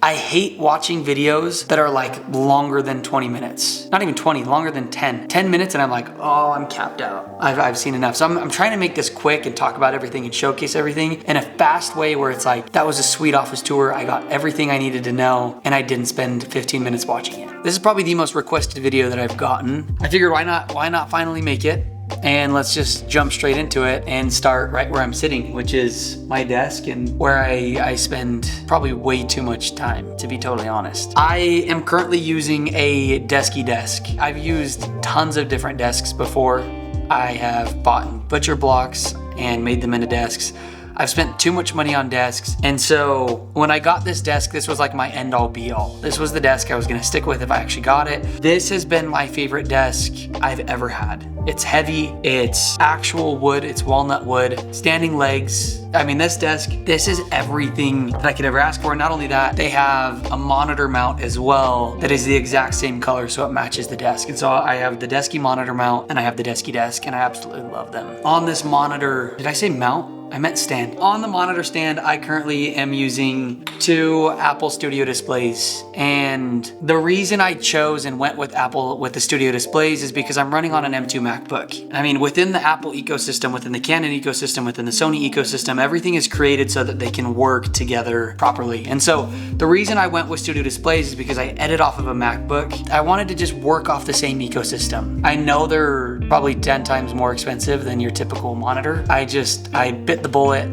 I hate watching videos that are like longer than 20 minutes. Not even 20, longer than 10. 10 minutes and I'm like, oh, I'm capped out. I've seen enough. So I'm trying to make this quick and talk about everything and showcase everything in a fast way where it's like, that was a sweet office tour. I got everything I needed to know and I didn't spend 15 minutes watching it. This is probably the most requested video that I've gotten. I figured why not finally make it? And let's just jump straight into it and start right where I'm sitting, which is my desk and where I spend probably way too much time, to be totally honest. I am currently using a Desky desk. I've used tons of different desks before. I have bought butcher blocks and made them into desks. I've spent too much money on desks. And so when I got this desk, this was like my end all be all. This was the desk I was gonna stick with if I actually got it. This has been my favorite desk I've ever had. It's heavy, it's actual wood, it's walnut wood, standing legs. I mean, this desk, this is everything that I could ever ask for. Not only that, they have a monitor mount as well that is the exact same color, so it matches the desk. And so I have the Desky monitor mount and I have the Desky desk, and I absolutely love them. On this monitor, did I say mount? I meant stand. On the monitor stand, I currently am using 2 Apple Studio displays. And the reason I chose and went with Apple with the Studio displays is because I'm running on an M2 MacBook. I mean, within the Apple ecosystem, within the Canon ecosystem, within the Sony ecosystem, everything is created so that they can work together properly. And so the reason I went with Studio displays is because I edit off of a MacBook. I wanted to just work off the same ecosystem. I know they're probably 10 times more expensive than your typical monitor. I bit the bullet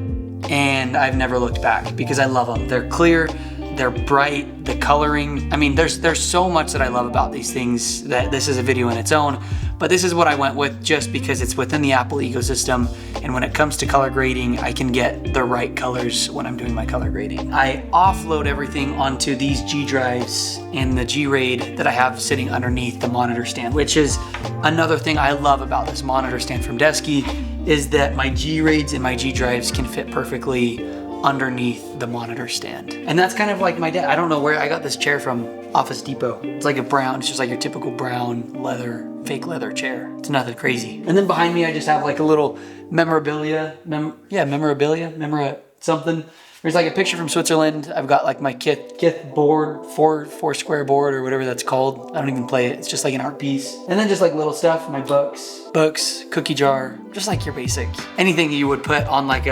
and I've never looked back because I love them. They're clear, they're bright, the coloring. I mean, there's so much that I love about these things that this is a video in its own, but this is what I went with just because it's within the Apple ecosystem. And when it comes to color grading, I can get the right colors when I'm doing my color grading. I offload everything onto these G drives and the G-Raid that I have sitting underneath the monitor stand, which is another thing I love about this monitor stand from Desky, is that my G-Raids and my G drives can fit perfectly underneath the monitor stand. And that's kind of like my dad. I don't know where I got this chair from, Office Depot. It's like a brown, it's just like your typical brown leather, fake leather chair. It's nothing crazy. And then behind me, I just have like a little memorabilia, something. There's like a picture from Switzerland. I've got like my Kith board, four square board or whatever that's called. I don't even play it. It's just like an art piece. And then just like little stuff, my books, cookie jar, just like your basic. Anything you would put on like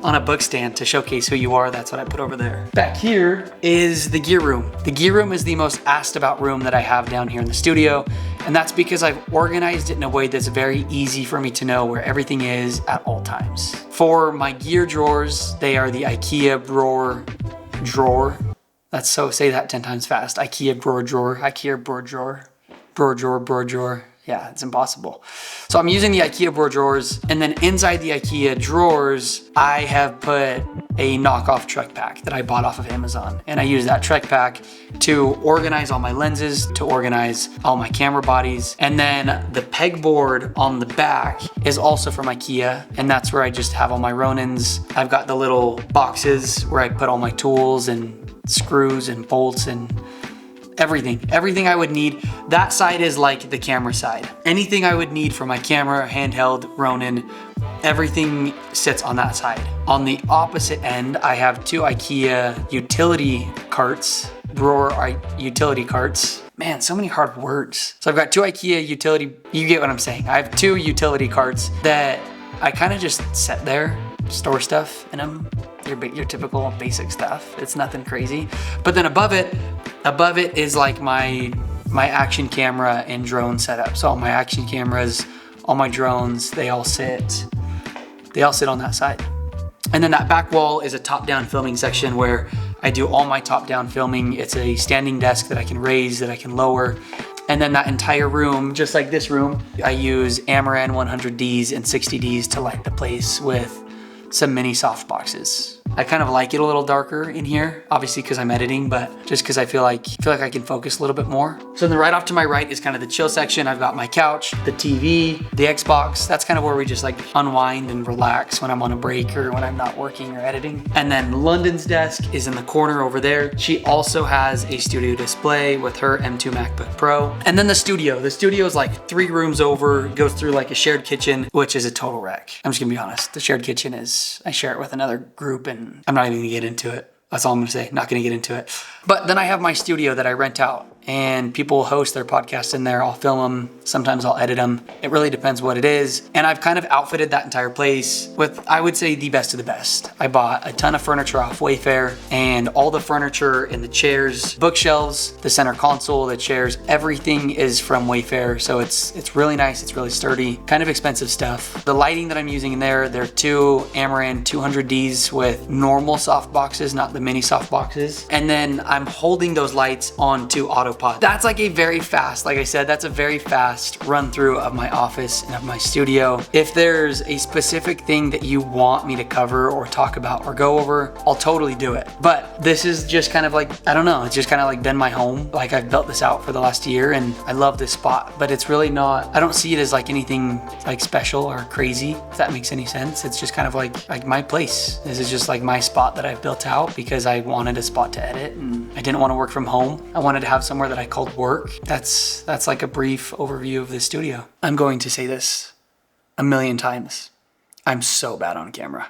on a book stand to showcase who you are, that's what I put over there. Back here is the gear room. The gear room is the most asked about room that I have down here in the studio. And that's because I've organized it in a way that's very easy for me to know where everything is at all times. For my gear drawers, they are the IKEA drawer. Say that 10 times fast. IKEA drawer. Yeah, it's impossible. So I'm using the IKEA drawers, and then inside the IKEA drawers, I have put a knockoff Trek pack that I bought off of Amazon. And I use that Trek pack to organize all my lenses, to organize all my camera bodies. And then the pegboard on the back is also from IKEA, and that's where I just have all my Ronins. I've got the little boxes where I put all my tools and screws and bolts and everything I would need. That side is like the camera side. Anything I would need for my camera, handheld, Ronin, everything sits on that side. On the opposite end, I have 2 IKEA utility carts, utility carts. Man, so many hard words. So I've got 2 IKEA utility, you get what I'm saying. I have 2 utility carts that I kind of just set there, store stuff in them. Your typical basic stuff. It's nothing crazy. But then above it is like my action camera and drone setup. So all my action cameras, all my drones, they all sit on that side. And then that back wall is a top-down filming section where I do all my top-down filming. It's a standing desk that I can raise, that I can lower. And then that entire room, just like this room, I use Amaran 100Ds and 60Ds to light the place with some mini soft boxes. I kind of like it a little darker in here, obviously because I'm editing, but just because I feel like I can focus a little bit more. So then right off to my right is kind of the chill section. I've got my couch, the TV, the Xbox. That's kind of where we just like unwind and relax when I'm on a break or when I'm not working or editing. And then London's desk is in the corner over there. She also has a studio display with her M2 MacBook Pro. And then the studio is like 3 rooms over, goes through like a shared kitchen, which is a total wreck. I'm just gonna be honest. The shared kitchen is, I share it with another group and I'm not even gonna get into it. That's all I'm gonna say. Not gonna get into it. But then I have my studio that I rent out, and people host their podcasts in there. I'll film them. Sometimes I'll edit them. It really depends what it is. And I've kind of outfitted that entire place with, I would say, the best of the best. I bought a ton of furniture off Wayfair, and all the furniture and the chairs, bookshelves, the center console, the chairs, everything is from Wayfair. So it's really nice. It's really sturdy. Kind of expensive stuff. The lighting that I'm using in there, they're two Amaran 200Ds with normal soft boxes, not the mini soft boxes. And then I'm holding those lights onto Autopod. That's like a very fast, like I said, that's a very fast run through of my office and of my studio. If there's a specific thing that you want me to cover or talk about or go over, I'll totally do it. But this is just kind of like, I don't know, it's just kind of like been my home. Like I've built this out for the last year and I love this spot, but it's really not, I don't see it as like anything like special or crazy, if that makes any sense. It's just kind of like my place. This is just like my spot that I've built out because I wanted a spot to edit and I didn't want to work from home. I wanted to have somewhere that I called work. That's like a brief overview of the studio. I'm going to say this a million times. I'm so bad on camera.